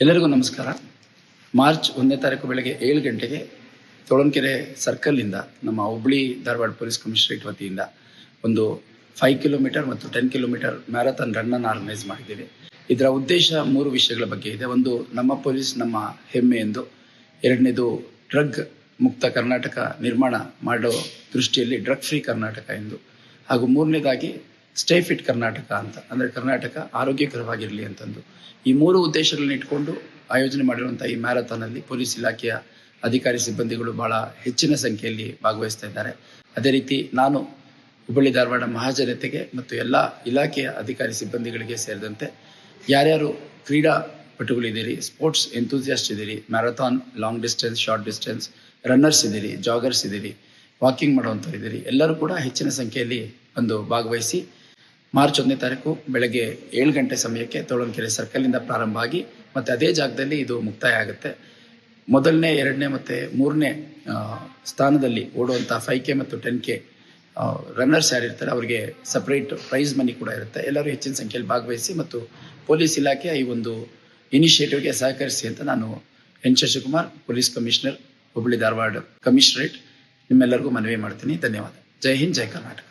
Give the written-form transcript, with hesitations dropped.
ಎಲ್ಲರಿಗೂ ನಮಸ್ಕಾರ. ಮಾರ್ಚ್ 1ನೇ ತಾರೀಕು ಬೆಳಗ್ಗೆ 7 ಗಂಟೆಗೆ ತೋಳಂಕೆರೆ ಸರ್ಕಲ್ನಿಂದ ನಮ್ಮ ಹುಬ್ಬಳ್ಳಿ ಧಾರವಾಡ ಪೊಲೀಸ್ ಕಮಿಷನರೇಟ್ ವತಿಯಿಂದ ಒಂದು 5 ಕಿಲೋಮೀಟರ್ ಮತ್ತು 10 ಕಿಲೋಮೀಟರ್ ಮ್ಯಾರಥಾನ್ ರನ್ನನ್ನು ಆರ್ಗನೈಸ್ ಮಾಡಿದ್ದೀವಿ. ಇದರ ಉದ್ದೇಶ 3 ವಿಷಯಗಳ ಬಗ್ಗೆ ಇದೆ. ಒಂದು, ನಮ್ಮ ಪೊಲೀಸ್ ನಮ್ಮ ಹೆಮ್ಮೆ ಎಂದು. ಎರಡನೇದು, ಡ್ರಗ್ ಮುಕ್ತ ಕರ್ನಾಟಕ ನಿರ್ಮಾಣ ಮಾಡೋ ದೃಷ್ಟಿಯಲ್ಲಿ ಡ್ರಗ್ ಫ್ರೀ ಕರ್ನಾಟಕ ಎಂದು. ಹಾಗೂ ಮೂರನೇದಾಗಿ ಸ್ಟೇ ಫಿಟ್ ಕರ್ನಾಟಕ ಅಂತ, ಅಂದರೆ ಕರ್ನಾಟಕ ಆರೋಗ್ಯಕರವಾಗಿರಲಿ ಅಂತಂದು. ಈ 3 ಉದ್ದೇಶಗಳನ್ನ ಇಟ್ಕೊಂಡು ಆಯೋಜನೆ ಮಾಡಿರುವಂಥ ಈ ಮ್ಯಾರಥಾನಲ್ಲಿ ಪೊಲೀಸ್ ಇಲಾಖೆಯ ಅಧಿಕಾರಿ ಸಿಬ್ಬಂದಿಗಳು ಬಹಳ ಹೆಚ್ಚಿನ ಸಂಖ್ಯೆಯಲ್ಲಿ ಭಾಗವಹಿಸ್ತಾ ಇದ್ದಾರೆ. ಅದೇ ರೀತಿ ನಾನು ಹುಬ್ಬಳ್ಳಿ ಧಾರವಾಡ ಮಹಾಜನತೆಗೆ ಮತ್ತು ಎಲ್ಲ ಇಲಾಖೆಯ ಅಧಿಕಾರಿ ಸಿಬ್ಬಂದಿಗಳಿಗೆ ಸೇರಿದಂತೆ ಯಾರ್ಯಾರು ಕ್ರೀಡಾಪಟುಗಳಿದ್ದೀರಿ, ಸ್ಪೋರ್ಟ್ಸ್ ಎಂತೂಸಿಯಾಸ್ಟ್ ಇದ್ದೀರಿ, marathon, long distance, short distance runners ಇದ್ದೀರಿ, ಜಾಗರ್ಸ್ ಇದ್ದೀರಿ, ವಾಕಿಂಗ್ ಮಾಡುವಂಥವ್ರು ಇದ್ದೀರಿ, ಎಲ್ಲರೂ ಕೂಡ ಹೆಚ್ಚಿನ ಸಂಖ್ಯೆಯಲ್ಲಿ ಒಂದು ಭಾಗವಹಿಸಿ ಮಾರ್ಚ್ 1ನೇ ತಾರೀಕು ಬೆಳಗ್ಗೆ 7 ಗಂಟೆ ಸಮಯಕ್ಕೆ ತೋಳಂಕೆರೆ ಸರ್ಕಲ್ನಿಂದ ಪ್ರಾರಂಭ ಆಗಿ ಮತ್ತು ಅದೇ ಜಾಗದಲ್ಲಿ ಇದು ಮುಕ್ತಾಯ ಆಗುತ್ತೆ. ಮೊದಲನೇ, 2ನೇ ಮತ್ತು 3ನೇ ಸ್ಥಾನದಲ್ಲಿ ಓಡುವಂಥ 5K ಮತ್ತು 10K ರನ್ನರ್ಸ್ ಯಾರಿರ್ತಾರೆ ಅವರಿಗೆ ಸಪ್ರೇಟ್ ಪ್ರೈಸ್ ಮನಿ ಕೂಡ ಇರುತ್ತೆ. ಎಲ್ಲರೂ ಹೆಚ್ಚಿನ ಸಂಖ್ಯೆಯಲ್ಲಿ ಭಾಗವಹಿಸಿ ಮತ್ತು ಪೊಲೀಸ್ ಇಲಾಖೆಯ ಈ ಒಂದು ಇನಿಷಿಯೇಟಿವ್ಗೆ ಸಹಕರಿಸಿ ಅಂತ ನಾನು N Shashikumar, police commissioner, Hubballi Dharwad commissionerate, ನಿಮ್ಮೆಲ್ಲರಿಗೂ ಮನವಿ ಮಾಡ್ತೀನಿ. ಧನ್ಯವಾದ. ಜೈ ಹಿಂದ್, ಜೈ ಕರ್ನಾಟಕ.